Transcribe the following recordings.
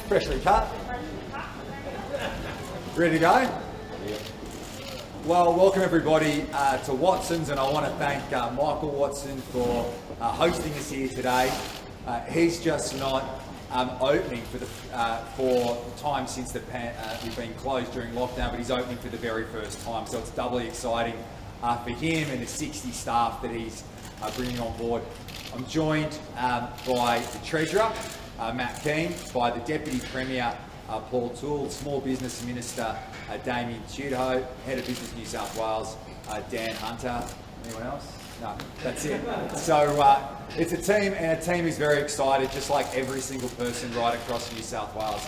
Freshly cut. Ready to go? Well, welcome everybody to Watson's, and I want to thank Michael Watson for hosting us here today. He's just not opening for the time since we've been closed during lockdown, but he's opening for the very first time, so it's doubly exciting for him and the 60 staff that he's bringing on board. I'm joined by the Treasurer, Matt Keane, by the Deputy Premier, Paul Toole, Small Business Minister, Damien Tudho, Head of Business New South Wales, Dan Hunter. Anyone else? No, that's it. So it's a team, and a team is very excited, just like every single person right across New South Wales.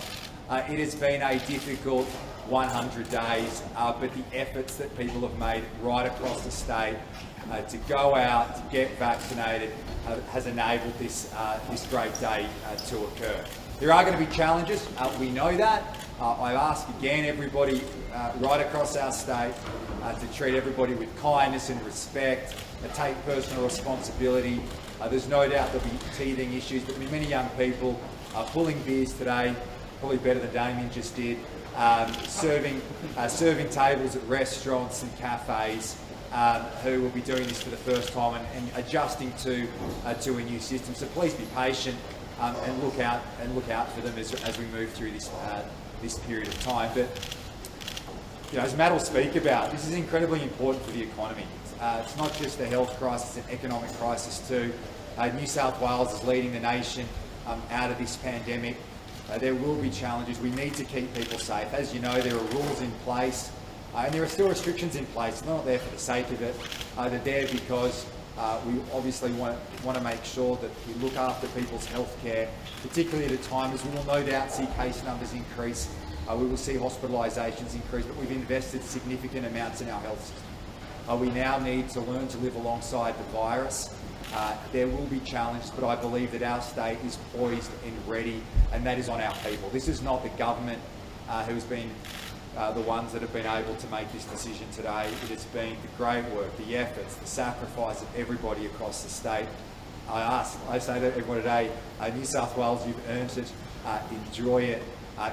It has been a difficult 100 days, but the efforts that people have made right across the state to go out, to get vaccinated, has enabled this great day to occur. There are going to be challenges, we know that. I ask again everybody right across our state to treat everybody with kindness and respect, take personal responsibility. There's no doubt there'll be teething issues, but many young people are pulling beers today, probably better than Damien just did, serving tables at restaurants and cafes, who will be doing this for the first time and adjusting to a new system. So please be patient and look out for them as we move through this period of time. But as Matt will speak about, this is incredibly important for the economy. It's not just a health crisis, it's an economic crisis too. New South Wales is leading the nation out of this pandemic. There will be challenges. We need to keep people safe. As you know, there are rules in place, and there are still restrictions in place. They're not there for the sake of it. They're there because we obviously want to make sure that we look after people's health care, particularly at a time as we will no doubt see case numbers increase. We will see hospitalisations increase, but we've invested significant amounts in our health system. We now need to learn to live alongside the virus. There will be challenges, but I believe that our state is poised and ready, and that is on our people. This is not the government who's been the ones that have been able to make this decision today. It has been the great work, the efforts, the sacrifice of everybody across the state. I say to everyone today, New South Wales, you've earned it. Enjoy it.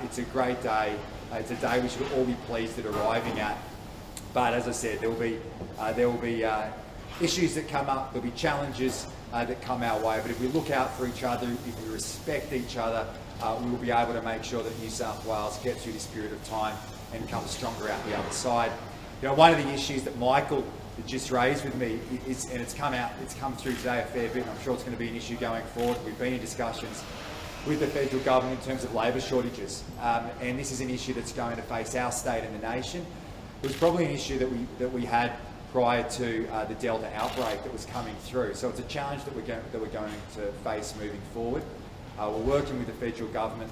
It's a great day. It's a day we should all be pleased at arriving at. But as I said, there will be issues that come up. There'll be challenges that come our way. But if we look out for each other, if we respect each other, we will be able to make sure that New South Wales gets through this period of time and comes stronger out the other side. One of the issues that Michael just raised with me is, and it's come through today a fair bit, and I'm sure it's going to be an issue going forward. We've been in discussions with the federal government in terms of labour shortages, and this is an issue that's going to face our state and the nation. It was probably an issue that we had prior to the Delta outbreak that was coming through. So it's a challenge that we're going to face moving forward. We're working with the federal government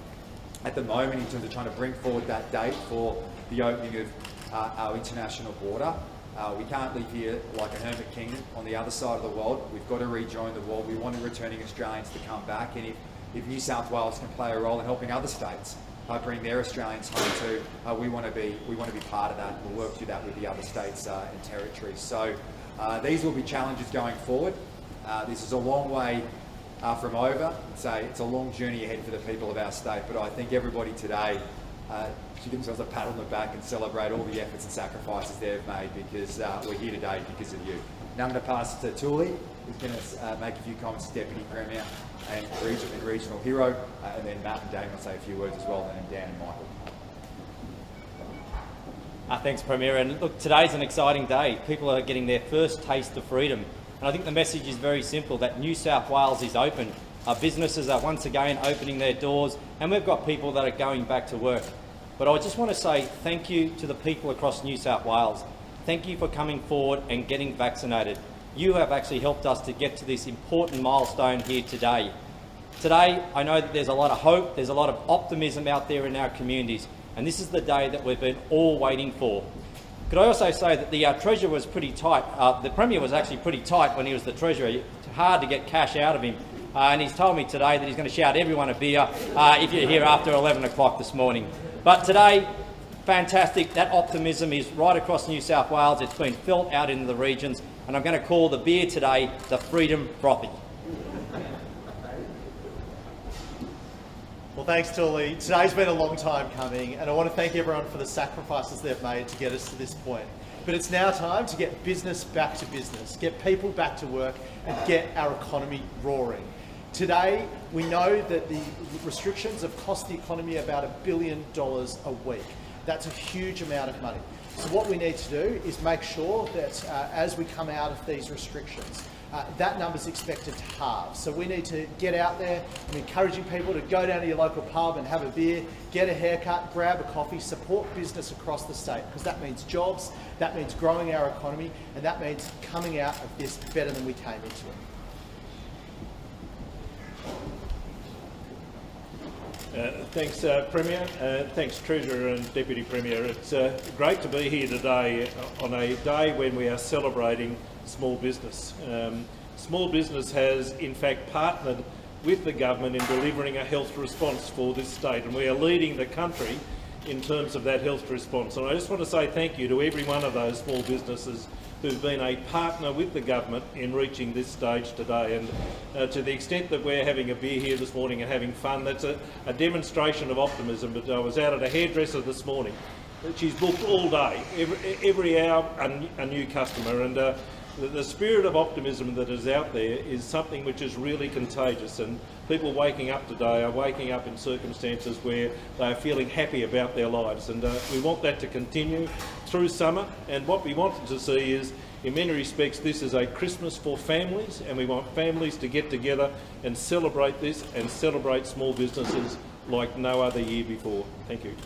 at the moment in terms of trying to bring forward that date for the opening of our international border. We can't live here like a hermit kingdom on the other side of the world. We've got to rejoin the world. We want returning Australians to come back, and if New South Wales can play a role in helping other states bring their Australians home too, we want to be part of that. We'll work through that with the other states and territories. So these will be challenges going forward. This is a long way from over. It's a long journey ahead for the people of our state, but I think everybody today should give themselves a pat on the back and celebrate all the efforts and sacrifices they've made, because we're here today because of you. Now I'm going to pass to Thule, who's going to make a few comments as Deputy Premier and Regional Hero, and then Matt and Damien will say a few words as well, and then Dan and Michael. Thanks, Premier. And look, today's an exciting day. People are getting their first taste of freedom. And I think the message is very simple, that New South Wales is open. Our businesses are once again opening their doors, and we've got people that are going back to work. But I just want to say thank you to the people across New South Wales. Thank you for coming forward and getting vaccinated. You have actually helped us to get to this important milestone here today. Today, I know that there's a lot of hope, there's a lot of optimism out there in our communities, and this is the day that we've been all waiting for. Could I also say that the Treasurer was pretty tight. The Premier was actually pretty tight when he was the Treasurer. It's hard to get cash out of him. And he's told me today that he's going to shout everyone a beer if you're here after 11 o'clock this morning. But today, fantastic. That optimism is right across New South Wales. It's been felt out in the regions, and I'm going to call the beer today the Freedom Frothy. Well, thanks, Tully. Today's been a long time coming, and I want to thank everyone for the sacrifices they've made to get us to this point. But it's now time to get business back to business, get people back to work, and get our economy roaring. Today, we know that the restrictions have cost the economy about $1 billion a week. That's a huge amount of money. So what we need to do is make sure that as we come out of these restrictions, that number's expected to halve. So we need to get out there. I'm encouraging people to go down to your local pub and have a beer, get a haircut, grab a coffee, support business across the state, because that means jobs, that means growing our economy, and that means coming out of this better than we came into it. Thanks, Premier. Thanks, Treasurer and Deputy Premier. It's great to be here today on a day when we are celebrating small business. Small business has, in fact, partnered with the government in delivering a health response for this state, and we are leading the country in terms of that health response. And I just want to say thank you to every one of those small businesses who've been a partner with the government in reaching this stage today. And to the extent that we're having a beer here this morning and having fun, that's a demonstration of optimism. But I was out at a hairdresser this morning. She's booked all day, every hour a new customer, and the spirit of optimism that is out there is something which is really contagious, and people waking up today are waking up in circumstances where they are feeling happy about their lives, and we want that to continue through summer. And what we want to see is, in many respects, this is a Christmas for families, and we want families to get together and celebrate this and celebrate small businesses like no other year before. Thank you.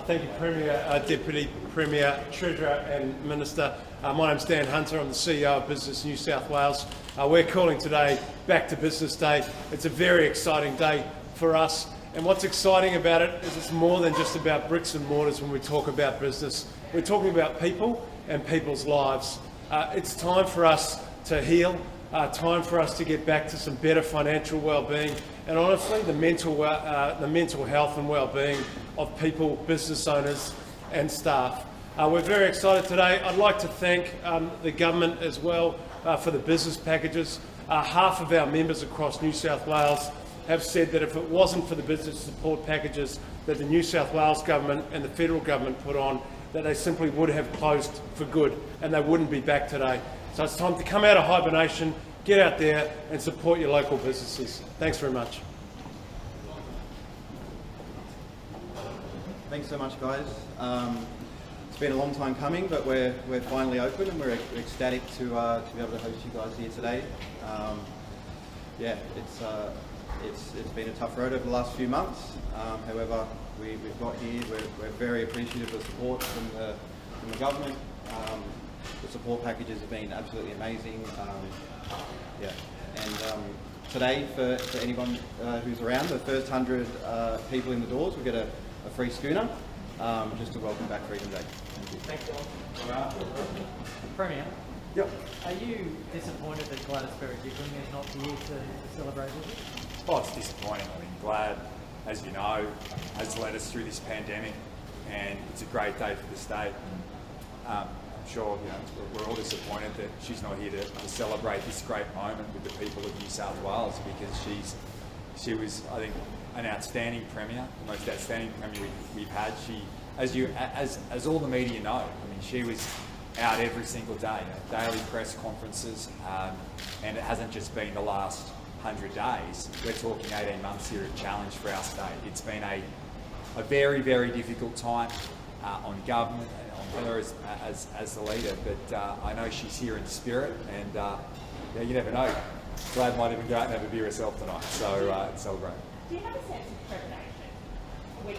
Thank you, Premier, Deputy Premier, Treasurer and Minister. My name's Dan Hunter. I'm the CEO of Business New South Wales. We're calling today Back to Business Day. It's a very exciting day for us. And what's exciting about it is it's more than just about bricks and mortars when we talk about business. We're talking about people and people's lives. It's time for us to heal, time for us to get back to some better financial well-being, and honestly, the mental health and well-being of people, business owners and staff. We're very excited today. I'd like to thank the government as well for the business packages. Half of our members across New South Wales have said that if it wasn't for the business support packages that the New South Wales government and the federal government put on, that they simply would have closed for good and they wouldn't be back today. So it's time to come out of hibernation, get out there and support your local businesses. Thanks very much. Thanks so much, guys. It's been a long time coming, but we're finally open, and we're ecstatic to be able to host you guys here today. Yeah, it's been a tough road over the last few months. However, we've got here. We're very appreciative of the support from the government. The support packages have been absolutely amazing. Yeah, and today, for anyone who's around, the first 100 people in the doors will get a free schooner, just to welcome back Freedom Day. Thank you. Thanks, John. Premier, Yep. are you disappointed that Gladys Berejiklian is not here to celebrate with you? Oh, it's disappointing. I mean, Glad, as you know, has led us through this pandemic, and it's a great day for the state. I'm sure we're all disappointed that she's not here to celebrate this great moment with the people of New South Wales, because she was, I think, an outstanding premier, the most outstanding premier we've had. She, as all the media know, I mean, she was out every single day, daily press conferences, and it hasn't just been the last 100 days. We're talking 18 months here of challenge for our state. It's been a very, very difficult time on government and on her as the leader, but I know she's here in spirit, and yeah, you never know. Glad might even go out and have a beer herself tonight, so celebrate. Do you have a sense of trepidation when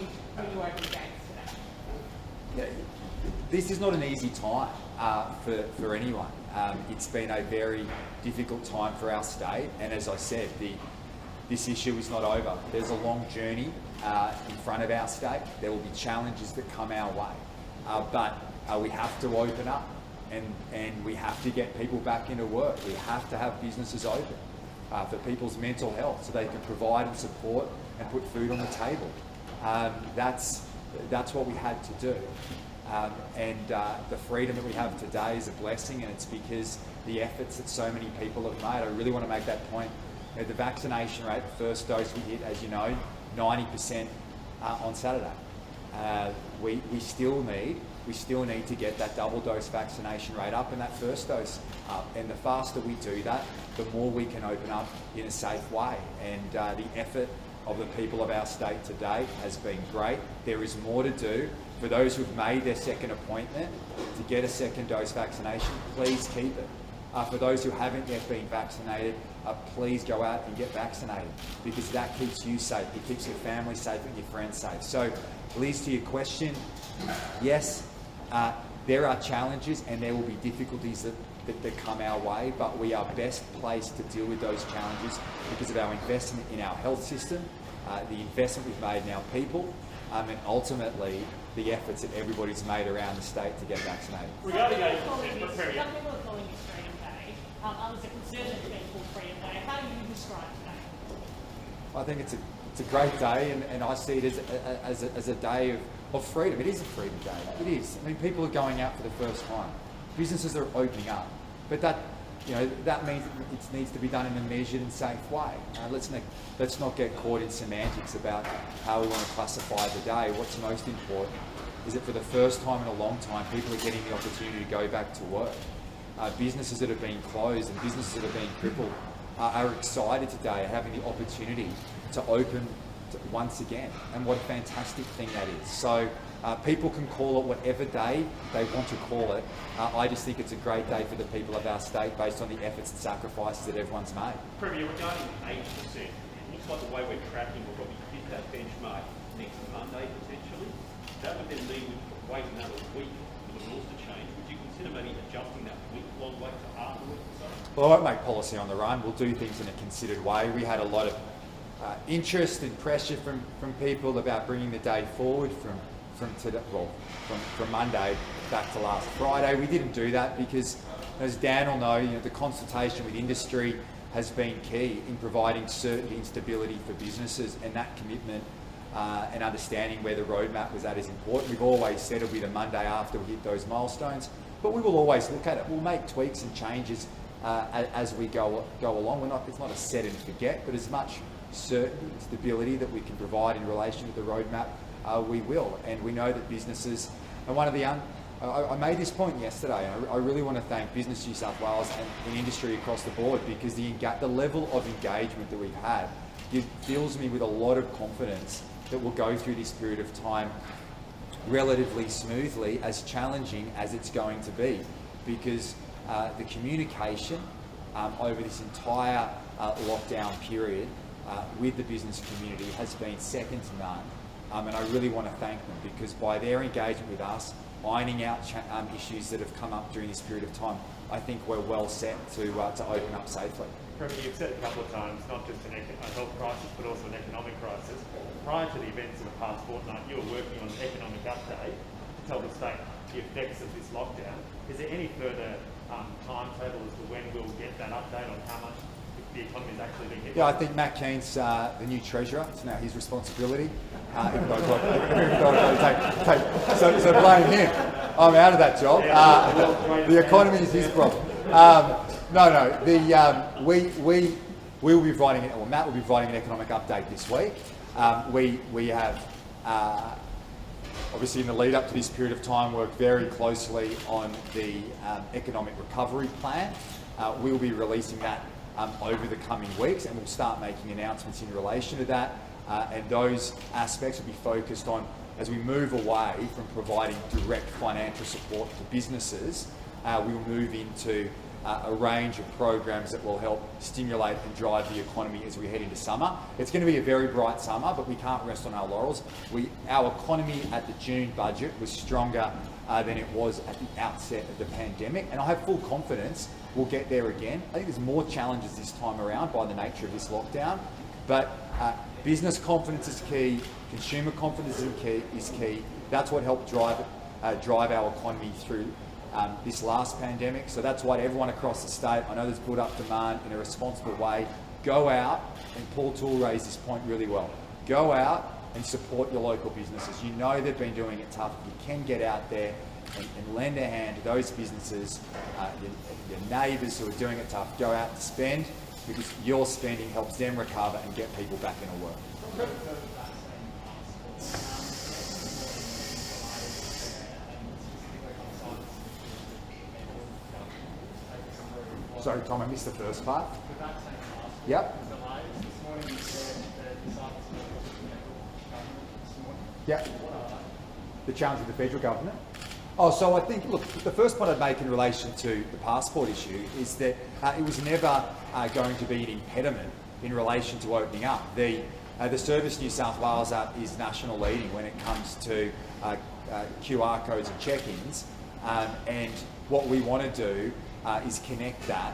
you open gates today? Yeah, this is not an easy time for anyone. It's been a very difficult time for our state, and as I said, this issue is not over. There's a long journey in front of our state. There will be challenges that come our way, but we have to open up, and we have to get people back into work. We have to have businesses open for people's mental health, so they can provide and support and put food on the table. That's what we had to do. The freedom that we have today is a blessing, and it's because the efforts that so many people have made. I really want to make that point. You know, the vaccination rate, the first dose we hit, as you know, 90% on Saturday. We still need to get that double dose vaccination rate up and that first dose up. And the faster we do that, the more we can open up in a safe way. And the effort of the people of our state today has been great. There is more to do. For those who've made their second appointment to get a second dose vaccination, please keep it. For those who haven't yet been vaccinated, please go out and get vaccinated, because that keeps you safe, it keeps your family safe and your friends safe. So, Liz, to your question, yes, there are challenges and there will be difficulties that come our way, but we are best placed to deal with those challenges because of our investment in our health system, the investment we've made in our people, and ultimately the efforts that everybody's made around the state to get vaccinated. Regarding some people are calling it Freedom Day. Others are concerned it's being called Freedom Day. How do you describe today? I think it's a great day, and I see it as a day of freedom. It is a freedom day. It is. I mean, people are going out for the first time. Businesses are opening up, but that means it needs to be done in a measured and safe way. Let's not get caught in semantics about how we want to classify the day. What's most important is that for the first time in a long time, people are getting the opportunity to go back to work. Businesses that have been closed and businesses that have been crippled are excited today, having the opportunity to open once again, and what a fantastic thing that is. So people can call it whatever day they want to call it. I just think it's a great day for the people of our state based on the efforts and sacrifices that everyone's made. Premier, regarding 80%, it looks like the way we're tracking will probably hit that benchmark next Monday potentially. That would then mean we could wait another week for the rules to change. Would you consider maybe adjusting that week-long wait to after a week or so? Well, I won't make policy on the run. We'll do things in a considered way. We had a lot of interest and pressure from people about bringing the day forward from Monday back to last Friday. We didn't do that because, as Dan will know, the consultation with industry has been key in providing certainty and stability for businesses, and that commitment and understanding where the roadmap was at is important. We've always said it'll be the Monday after we hit those milestones, but we will always look at it. We'll make tweaks and changes as we go along. It's not a set and forget, but as much certainty and stability that we can provide in relation to the roadmap, we will. And we know that businesses, and I made this point yesterday, and I really want to thank Business New South Wales and industry across the board, because the level of engagement that we've had, it fills me with a lot of confidence that we'll go through this period of time relatively smoothly, as challenging as it's going to be, because the communication over this entire lockdown period with the business community has been second to none. And I really want to thank them, because by their engagement with us, ironing out issues that have come up during this period of time, I think we're well set to open up safely. Premier, you've said a couple of times, not just a health crisis, but also an economic crisis. Prior to the events of the past fortnight, you were working on an economic update to tell the state the effects of this lockdown. Is there any further timetable as to when we'll get that update on how much the economy is actually being hit? Yeah, I think Matt Keen's the new treasurer. It's now his responsibility. Even though I've got to so blame him. I'm out of that job. The economy is his problem. We will be providing, or Matt will be providing an economic update this week. We have obviously in the lead up to this period of time worked very closely on the economic recovery plan. We will be releasing that over the coming weeks, and we'll start making announcements in relation to that. And those aspects will be focused on, as we move away from providing direct financial support to businesses, we will move into a range of programs that will help stimulate and drive the economy as we head into summer. It's going to be a very bright summer, but we can't rest on our laurels. Our economy at the June budget was stronger than it was at the outset of the pandemic, and I have full confidence we'll get there again. I think there's more challenges this time around by the nature of this lockdown, but business confidence is key, consumer confidence is key. That's what helped drive our economy through this last pandemic. So that's why everyone across the state, I know there's built-up demand, in a responsible way, go out, and Paul Toole raised this point really well, go out and support your local businesses. You know they've been doing it tough. You can get out there and lend a hand to those businesses, your neighbours who are doing it tough. Go out and spend, because your spending helps them recover and get people back into work. Sorry, Tom, I missed the first part. Yep. Yep. The challenge with the federal government. Oh, so I think, look, the first point I'd make in relation to the passport issue is that it was never going to be an impediment in relation to opening up. The Service New South Wales app is national leading when it comes to QR codes and check-ins, and what we want to do is connect that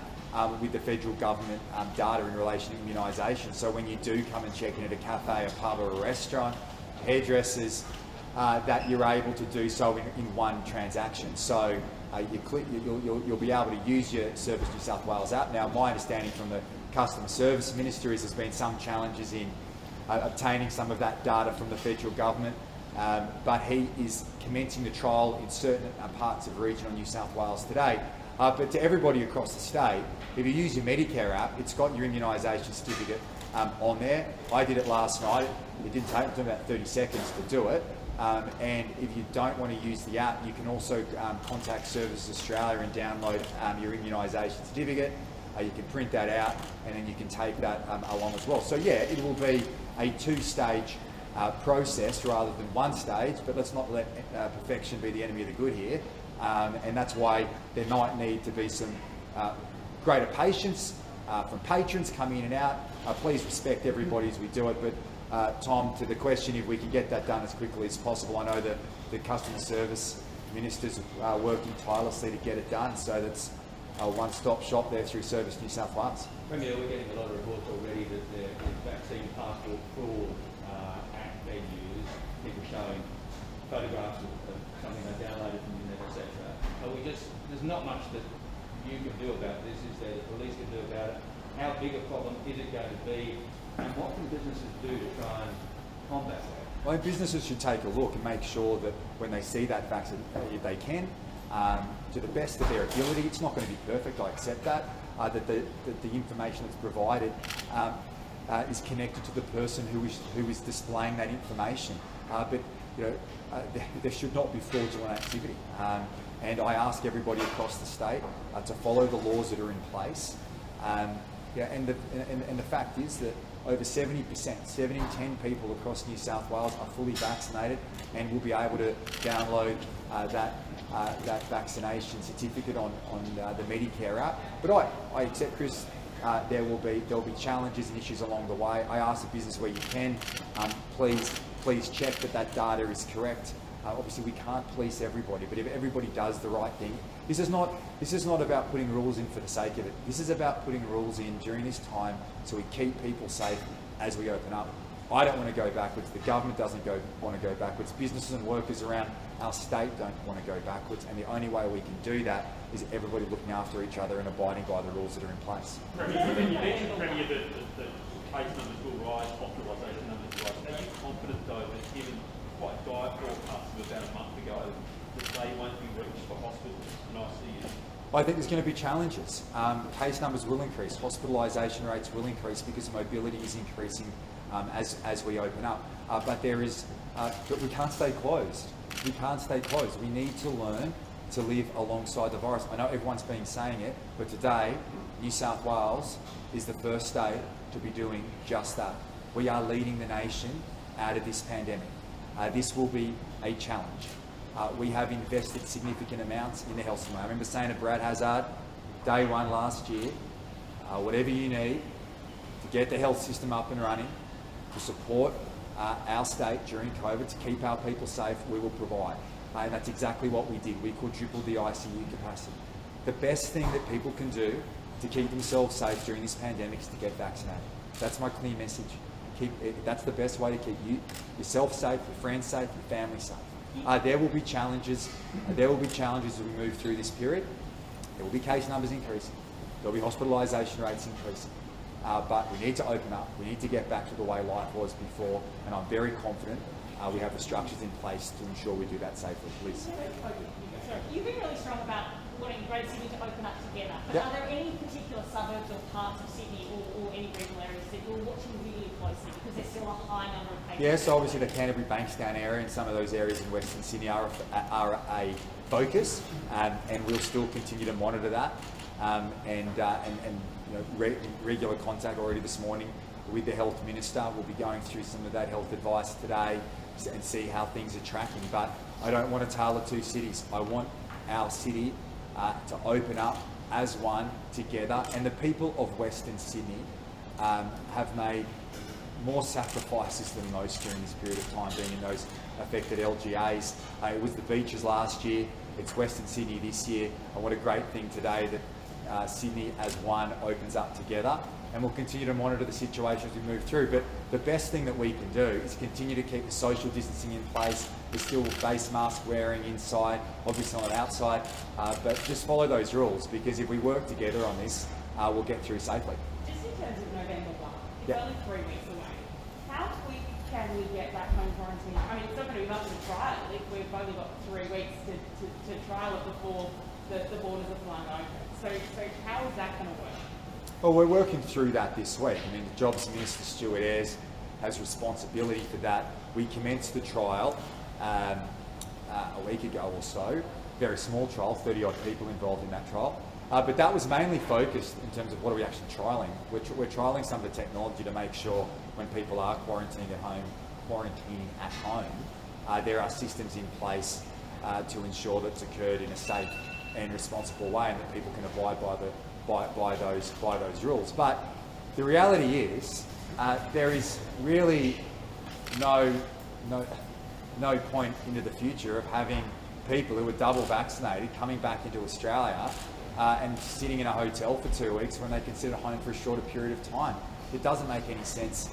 with the federal government data in relation to immunisation. So when you do come and check in at a cafe, a pub or a restaurant, hairdressers, that you're able to do so in one transaction. So you'll be able to use your Service New South Wales app. Now, my understanding from the Customer Service Minister is there's been some challenges in obtaining some of that data from the federal government, but he is commencing the trial in certain parts of regional New South Wales today. But to everybody across the state, if you use your Medicare app, it's got your immunisation certificate on there. I did it last night. It didn't take me about 30 seconds to do it. And if you don't want to use the app, you can also contact Services Australia and download your immunisation certificate. You can print that out, and then you can take that along as well. So yeah, it will be a two-stage process rather than one stage, but let's not let perfection be the enemy of the good here. And that's why there might need to be some greater patience from patrons coming in and out. Please respect everybody as we do it, but Tom, to the question, if we can get that done as quickly as possible, I know that the Customer Service Ministers are working tirelessly to get it done, so that's a one-stop shop there through Service New South Wales. Premier, we're getting a lot of reports already that the vaccine passport fraud at venues, people showing photographs of something they downloaded from the net, etc. But there's not much that you can do about this. Is there the police can do about it? How big a problem is it going to be? And what can businesses do to try and combat that? Well, businesses should take a look and make sure that when they see that vaccine, if they can, to the best of their ability. It's not going to be perfect, I accept that, that the information that's provided is connected to the person who is displaying that information. But you know, there should not be fraudulent activity. And I ask everybody across the state to follow the laws that are in place. Yeah, and the fact is that over 70%, 7 in 10 people across New South Wales are fully vaccinated and will be able to download that vaccination certificate on the Medicare app. But I accept, Chris, there'll be challenges and issues along the way. I ask the business where you can, please check that data is correct. Obviously, we can't police everybody, but if everybody does the right thing, this is not about putting rules in for the sake of it. This is about putting rules in during this time so we keep people safe as we open up. I don't want to go backwards. The government doesn't want to go backwards. Businesses and workers around our state don't want to go backwards, and the only way we can do that is everybody looking after each other and abiding by the rules that are in place. Premier, you mentioned, Premier, that case numbers will rise, hospitalisation numbers will rise. Are you confident, though, that given quite dire forecasts of about a month ago, that they won't be reached for hospitals and ICUs? I think there's going to be challenges. Case numbers will increase, hospitalisation rates will increase because mobility is increasing as we open up. But we can't stay closed. We can't stay closed. We need to learn to live alongside the virus. I know everyone's been saying it, but today, New South Wales is the first state to be doing just that. We are leading the nation out of this pandemic. This will be a challenge. We have invested significant amounts in the health system. I remember saying to Brad Hazard, day one last year, whatever you need to get the health system up and running, to support our state during COVID, to keep our people safe, we will provide. And that's exactly what we did. We quadrupled the ICU capacity. The best thing that people can do to keep themselves safe during this pandemic is to get vaccinated. That's my clear message. That's the best way to keep yourself safe, your friends safe, your family safe. There will be challenges. There will be challenges as we move through this period. There will be case numbers increasing. There will be hospitalisation rates increasing. but we need to open up. We need to get back to the way life was before, and I'm very confident we have the structures in place to ensure we do that safely. Liz. You've been really strong about wanting Greater Sydney to open up together, but Yep. are there any particular suburbs or parts of Sydney or any regional areas that you're watching really closely because there's still a high number of cases? Yes, obviously the Canterbury Bankstown area and some of those areas in Western Sydney are a focus, and we'll still continue to monitor that. And you know, regular contact already this morning with the Health Minister. We'll be going through some of that health advice today and see how things are tracking. But I don't want to tailor two cities. I want our city to open up as one together. And the people of Western Sydney have made more sacrifices than most during this period of time, being in those affected LGAs. It was the beaches last year. It's Western Sydney this year. And what a great thing today that Sydney as one opens up together. And we'll continue to monitor the situation as we move through. But the best thing that we can do is continue to keep the social distancing in place. There's still face mask wearing inside, obviously not outside, but just follow those rules, because if we work together on this, we'll get through safely. Just in terms of November 1, it's Yep. only 3 weeks away. How quick can we get back home quarantine? I mean, it's not going to be much of a trial if we've only got 3 weeks to trial it before the borders are flying open. So how is that going to work? Well, we're working through that this week. I mean, the Jobs Minister, Stuart Ayres, has responsibility for that. We commenced the trial a week ago or so. Very small trial, 30 odd people involved in that trial. But that was mainly focused in terms of what are we actually trialling. We're trialling some of the technology to make sure when people are quarantining at home, there are systems in place to ensure that it's occurred in a safe and responsible way, and that people can abide by those rules. But the reality is, there is really no point into the future of having people who are double vaccinated coming back into Australia and sitting in a hotel for 2 weeks when they can sit at home for a shorter period of time. It doesn't make any sense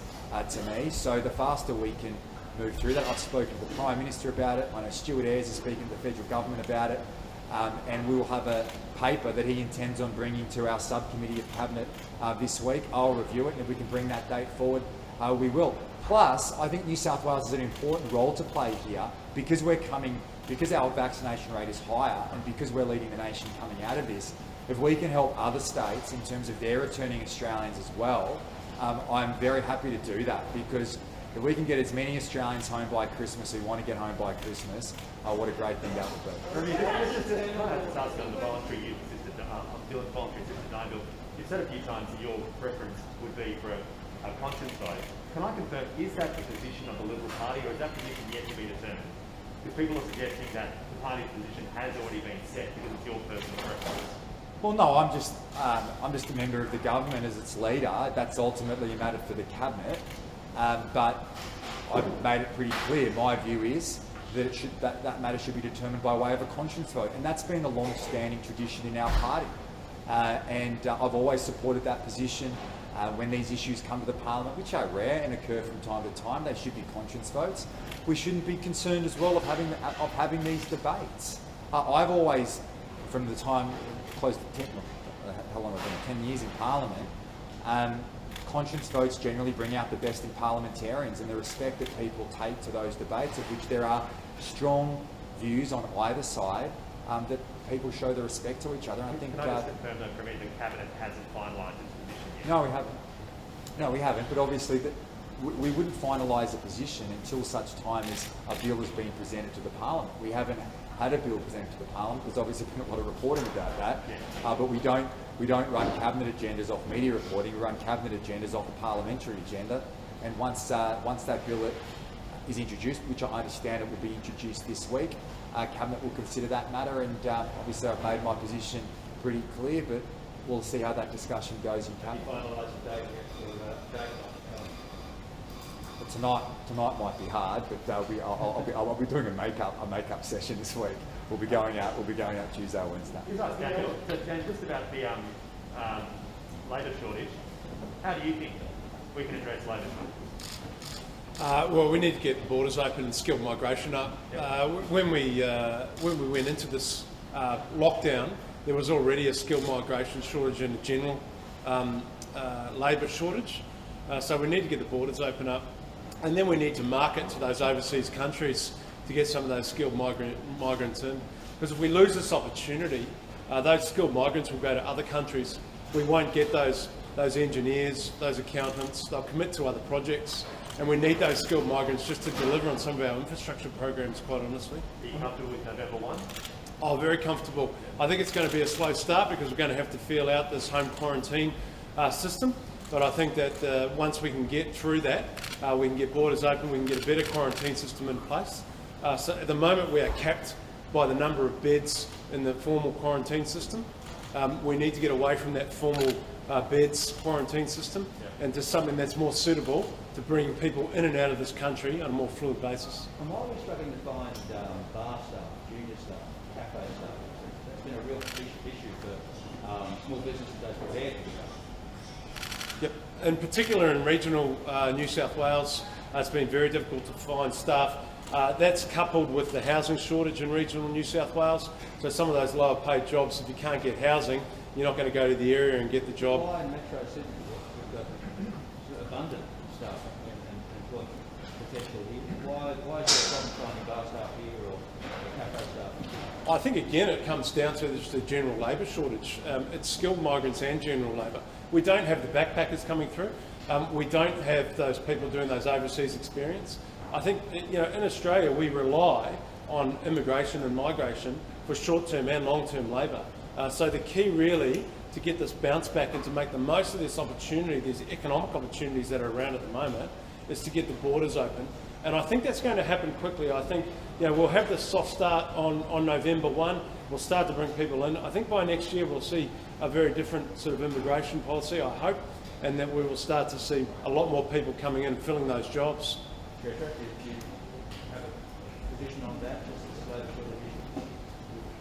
to me. So the faster we can move through that, I've spoken to the Prime Minister about it. I know Stuart Ayres is speaking to the federal government about it. And we will have a paper that he intends on bringing to our subcommittee of Cabinet this week. I'll review it, and if we can bring that date forward, we will. Plus, I think New South Wales has an important role to play here because our vaccination rate is higher, and because we're leading the nation coming out of this. If we can help other states in terms of their returning Australians as well, I'm very happy to do that, because if we can get as many Australians home by Christmas who want to get home by Christmas, what a great thing that would be. Just ask on the voluntary assisted nine bill. You've said a few times that your preference would be for a conscience vote. Can I confirm, is that the position of the Liberal Party, or is that position yet to be determined? Because people are suggesting that the party's position has already been set because it's your personal preference. Well, no, I'm just a member of the government as its leader. That's ultimately a matter for the Cabinet. But I've made it pretty clear. My view is that that matter should be determined by way of a conscience vote, and that's been a long-standing tradition in our party. And I've always supported that position. When these issues come to the Parliament, which are rare and occur from time to time, they should be conscience votes. We shouldn't be concerned as well of having these debates. I've always, from the time close to 10, how long have I been? 10 years in Parliament. Conscience votes generally bring out the best in parliamentarians, and the respect that people take to those debates, of which there are strong views on either side, that people show the respect to each other. I think. Can I just confirm though, Premier, the Cabinet hasn't finalised its position yet? No, we haven't. No, we haven't. But obviously, we wouldn't finalise a position until such time as a bill has been presented to the Parliament. We haven't had a bill presented to the Parliament. There's obviously been a lot of reporting about that, but we don't run cabinet agendas off media reporting. We run cabinet agendas off the parliamentary agenda. And once that bill is introduced, which I understand it will be introduced this week, cabinet will consider that matter. And obviously, I've made my position pretty clear, but we'll see how that discussion goes in cabinet. Tonight might be hard, but I'll be doing a makeup session this week. We'll be going out Tuesday or Wednesday. Dan, just about the labour shortage. How do you think we can address labour shortage? Well, we need to get the borders open and skilled migration up. When we went into this lockdown, there was already a skilled migration shortage in general. labour shortage. So we need to get the borders open up, and then we need to market to those overseas countries to get some of those skilled migrants in. Because if we lose this opportunity, those skilled migrants will go to other countries. We won't get those engineers, those accountants. They'll commit to other projects, and we need those skilled migrants just to deliver on some of our infrastructure programs, quite honestly. Are you comfortable with November 1? Oh, very comfortable. I think it's going to be a slow start because we're going to have to feel out this home quarantine system. But I think that once we can get through that, we can get borders open, we can get a better quarantine system in place. So at the moment we are capped by the number of beds in the formal quarantine system. We need to get away from that formal beds quarantine system and to something that's more suitable to bring people in and out of this country on a more fluid basis. And why are we struggling to find bar staff, junior staff, cafe staff? That's been a real issue for small businesses that's prepared to do that. Yep, in particular in regional New South Wales, it's been very difficult to find staff. That's coupled with the housing shortage in regional New South Wales. So some of those lower paid jobs, if you can't get housing, you're not going to go to the area and get the job. Why in Metro Sydney we've got abundant staff and employment potential here? Why is there a problem finding bar staff here or cafe staff? I think again it comes down to just a general labour shortage. It's skilled migrants and general labour. We don't have the backpackers coming through. We don't have those people doing those overseas experience. I think in Australia we rely on immigration and migration for short-term and long-term labour. So the key really to get this bounce back and to make the most of this opportunity, these economic opportunities that are around at the moment, is to get the borders open. And I think that's going to happen quickly. I think we'll have this soft start on November 1. We'll start to bring people in. I think by next year we'll see a very different sort of immigration policy, I hope, and that we will start to see a lot more people coming in and filling those jobs. Treasurer, do you have a position on that?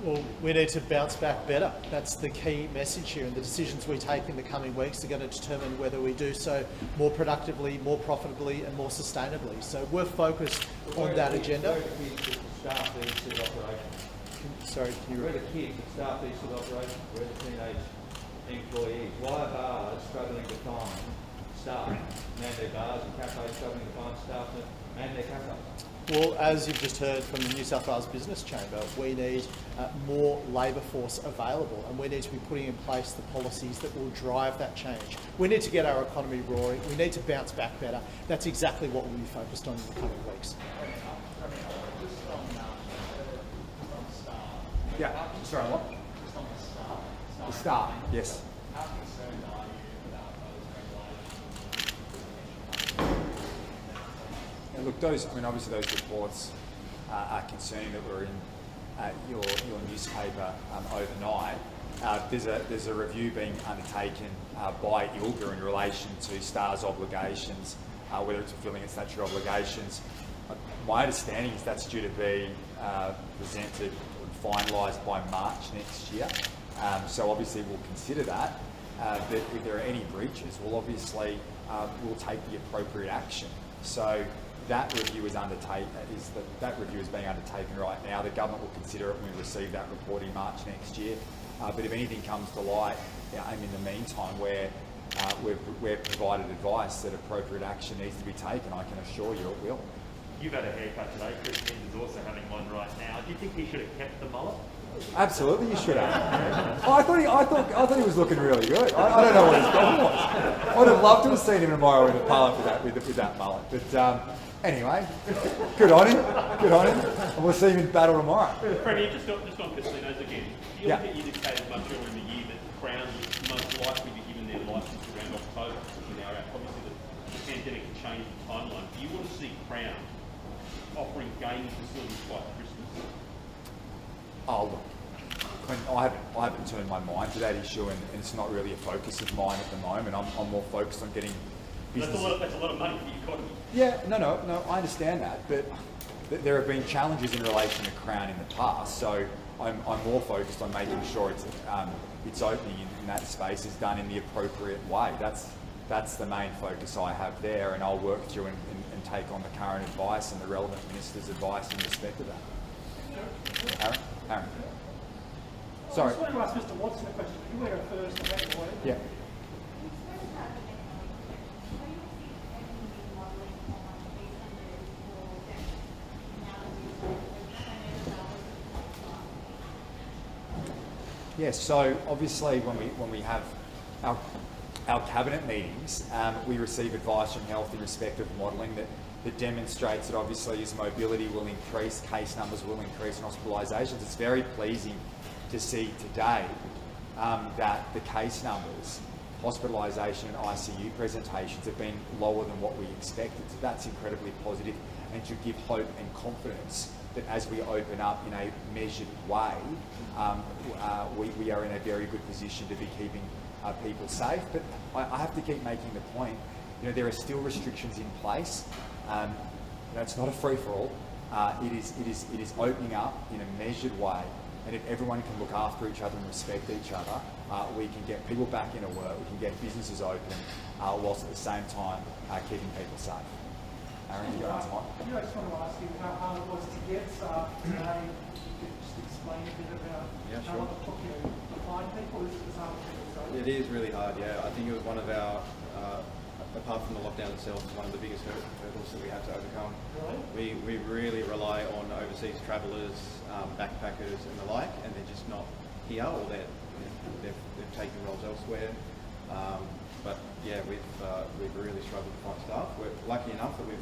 Well, we need to bounce back better. That's the key message here, and the decisions we take in the coming weeks are going to determine whether we do so more productively, more profitably and more sustainably. So we're focused on that agenda. Where are the kids that staff these sort of operations? Sorry, can you Where are the kids that staff these sort of operations? Where are the teenage employees? Why are bars struggling to find staff? Man their bars and cafes struggling to find staff to man their cafes? Well, as you've just heard from the New South Wales Business Chamber, we need more labour force available, and we need to be putting in place the policies that will drive that change. We need to get our economy roaring. We need to bounce back better. That's exactly what we'll be focused on in the coming weeks. Yeah, sorry, what? The staff, yes. Look, obviously those reports are concerning that were in your newspaper overnight. There's a review being undertaken by ILGA in relation to STAR's obligations, whether it's fulfilling its statutory obligations. My understanding is that's due to be presented and finalised by March next year. So obviously we'll consider that. But if there are any breaches, we'll obviously we'll take the appropriate action. So that review is being undertaken right now. The government will consider it when we receive that report in March next year. But if anything comes to light, and in the meantime, we've provided advice that appropriate action needs to be taken, I can assure you it will. You've had a haircut today. Chris Minns is also having one right now. Do you think he should have kept the mullet? Absolutely, you should have. I thought he was looking really good. I don't know what his problem was. I would have loved to have seen him tomorrow in the Parliament with that mullet. But anyway, good on him. Good on him. And we'll see him in battle tomorrow. Premier, just on casinos again. You indicated much earlier in the year that Crown was most likely to be given their licence around October. Obviously the pandemic can change the timeline. Do you want to see Crown offering gaming facilities by Christmas? Oh look, I haven't turned my mind to that issue, and it's not really a focus of mine at the moment. I'm more focused on getting business. That's a lot of money for the economy. Yeah, no, I understand that, but there have been challenges in relation to Crown in the past, so I'm more focused on making sure its opening in that space is done in the appropriate way. That's the main focus I have there, and I'll work through and take on the current advice and the relevant minister's advice in respect of that. Aaron. Sorry. I just want to ask Mr. Watson a question. You went first. Yeah. Yes, so obviously when we have our cabinet meetings, we receive advice from health in respect of modelling that demonstrates that obviously as mobility will increase, case numbers will increase and hospitalisations. It's very pleasing to see today that the case numbers, hospitalisation and ICU presentations have been lower than what we expected. So that's incredibly positive and should give hope and confidence that as we open up in a measured way, we are in a very good position to be keeping people safe. But I have to keep making the point, there are still restrictions in place. It's not a free-for-all. It is opening up in a measured way, and if everyone can look after each other and respect each other, we can get people back into work, we can get businesses open, whilst at the same time keeping people safe. Aaron, you got time? I just want to ask you how hard it was to get staff today. You could just explain a bit about how long it took you to find people. It is really hard, yeah. I think it was one of our, apart from the lockdown itself, one of the biggest hurdles that we had to overcome. Really? We really rely on overseas travellers, backpackers and the like, and they're just not here, or they've taken roles elsewhere. But yeah, we've really struggled to find staff. We're lucky enough that we've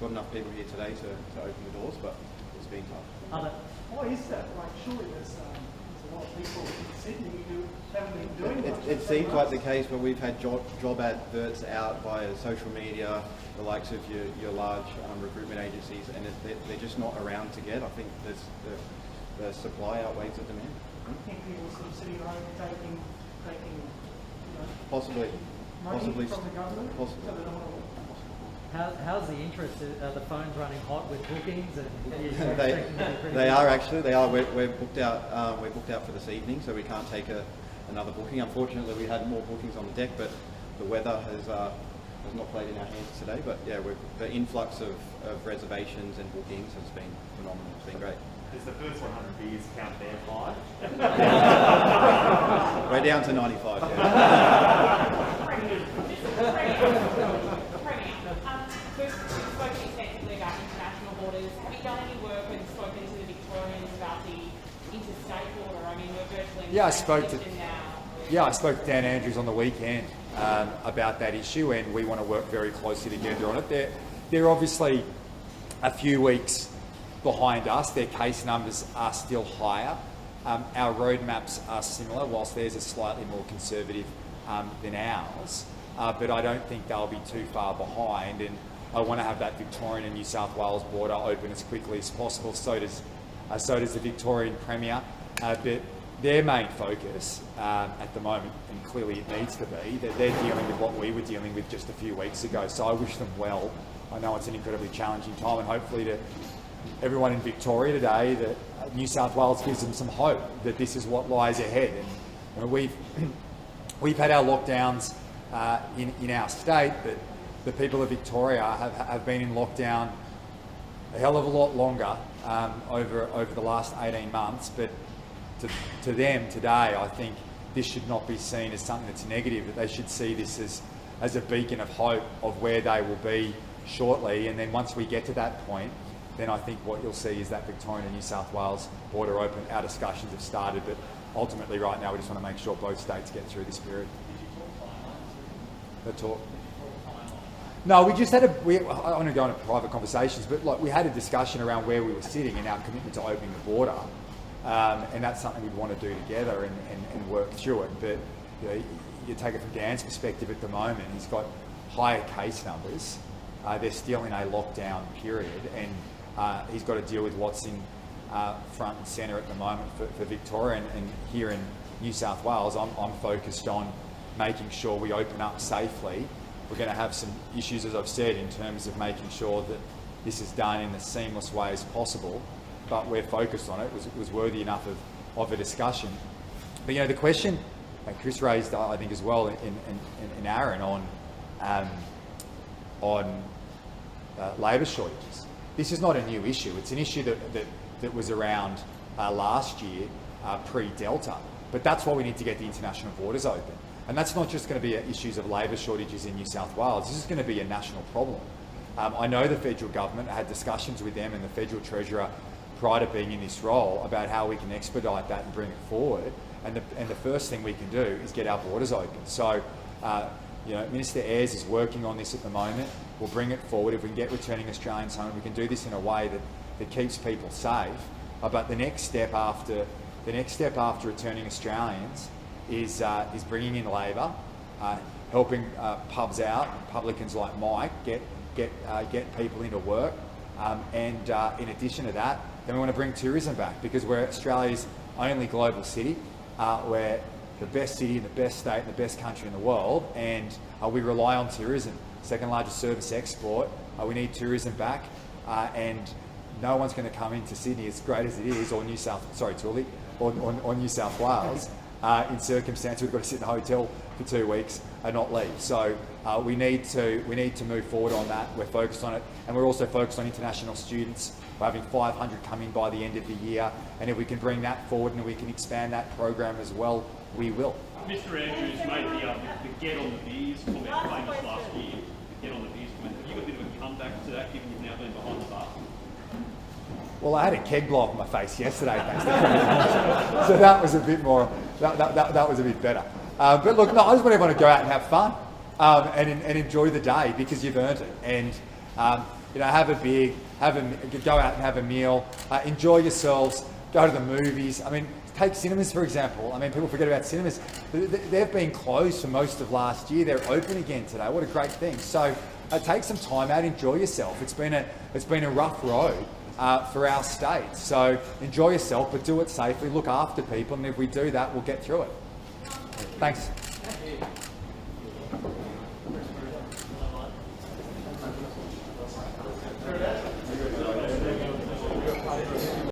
got enough people here today to open the doors, but it's been tough. Why is that? Like, surely there's a lot of people in Sydney who haven't been doing much. It seems like the case, but we've had job adverts out via social media, the likes of your large recruitment agencies, and they're just not around to get. I think the supply outweighs the demand. I think people sort of sitting around taking possibly money from the government. Possibly. So they don't want to work. How's the interest? Are the phones running hot with bookings? And they are actually. They are. We're booked out. We're booked out for this evening, so we can't take another booking. Unfortunately, we had more bookings on the deck, but the weather has not played in our hands today. But yeah, the influx of reservations and bookings has been phenomenal. It's been great. Does the first 100 beers count their 5? We're down to 95. Yeah. We've spoken extensively about international borders. Have you done any work and spoken to the Victorians about the interstate border? I mean, we're virtually in I spoke to Dan Andrews on the weekend about that issue, and we want to work very closely together on it. They're obviously a few weeks behind us. Their case numbers are still higher. Our roadmaps are similar, whilst theirs are slightly more conservative than ours. But I don't think they'll be too far behind, and I want to have that Victorian and New South Wales border open as quickly as possible. So does the Victorian Premier. But their main focus at the moment, and clearly it needs to be, that they're dealing with what we were dealing with just a few weeks ago. So I wish them well. I know it's an incredibly challenging time, and hopefully to everyone in Victoria today, that New South Wales gives them some hope that this is what lies ahead. And we've had our lockdowns in our state, but the people of Victoria have been in lockdown a hell of a lot longer over the last 18 months. But to them today, I think this should not be seen as something that's negative, that they should see this as a beacon of hope of where they will be shortly. And then once we get to that point, then I think what you'll see is that Victorian and New South Wales border open. Our discussions have started, but ultimately right now we just want to make sure both states get through this period. The talk. No, we just had I want to go into private conversations, but like we had a discussion around where we were sitting and our commitment to opening the border, and that's something we'd want to do together and work through it. But you take it from Dan's perspective at the moment, he's got higher case numbers. They're still in a lockdown period, and he's got to deal with what's in front and centre at the moment for Victoria, and here in New South Wales, I'm focused on making sure we open up safely. We're going to have some issues, as I've said, in terms of making sure that this is done in the seamless way as possible, but we're focused on it. It was worthy enough of a discussion. But the question Chris raised, I think as well, in Aaron on labour shortages. This is not a new issue. It's an issue that was around last year, pre-Delta. But that's why we need to get the international borders open. And that's not just going to be issues of labour shortages in New South Wales. This is going to be a national problem. I know the federal government, I had discussions with them and the federal treasurer prior to being in this role about how we can expedite that and bring it forward. and the first thing we can do is get our borders open. So, you know, Minister Ayres is working on this at the moment. We'll bring it forward. If we can get returning Australians home, we can do this in a way that keeps people safe. But the next step after returning Australians is bringing in labour, helping pubs out, publicans like Mike get people into work, and in addition to that, then we want to bring tourism back, because we're Australia's only global city. We're the best city in the best state in the best country in the world, and we rely on tourism. Second largest service export. We need tourism back, and no one's going to come into Sydney, as great as it is, or New South Wales, in circumstance we've got to sit in a hotel for 2 weeks and not leave. So we need to move forward on that. We're focused on it, and we're also focused on international students. We're having 500 coming by the end of the year, and if we can bring that forward and we can expand that program as well, we will. Mr. Andrews made the get on the beers comment famous last year. The get on the beers comment. Have you got a bit of a comeback to that, given you've now been behind the bar? Well, I had a keg blow off my face yesterday, thanks to COVID. So that was a bit more. That was a bit better. But look, no, I just want everyone to go out and have fun and enjoy the day, because you've earned it. And you know, have a beer, go out and have a meal, enjoy yourselves, go to the movies. I mean, take cinemas for example. I mean, people forget about cinemas. They've been closed for most of last year. They're open again today. What a great thing! So take some time out, enjoy yourself. It's been a rough road for our state. So enjoy yourself, but do it safely. Look after people, and if we do that, we'll get through it. Thanks.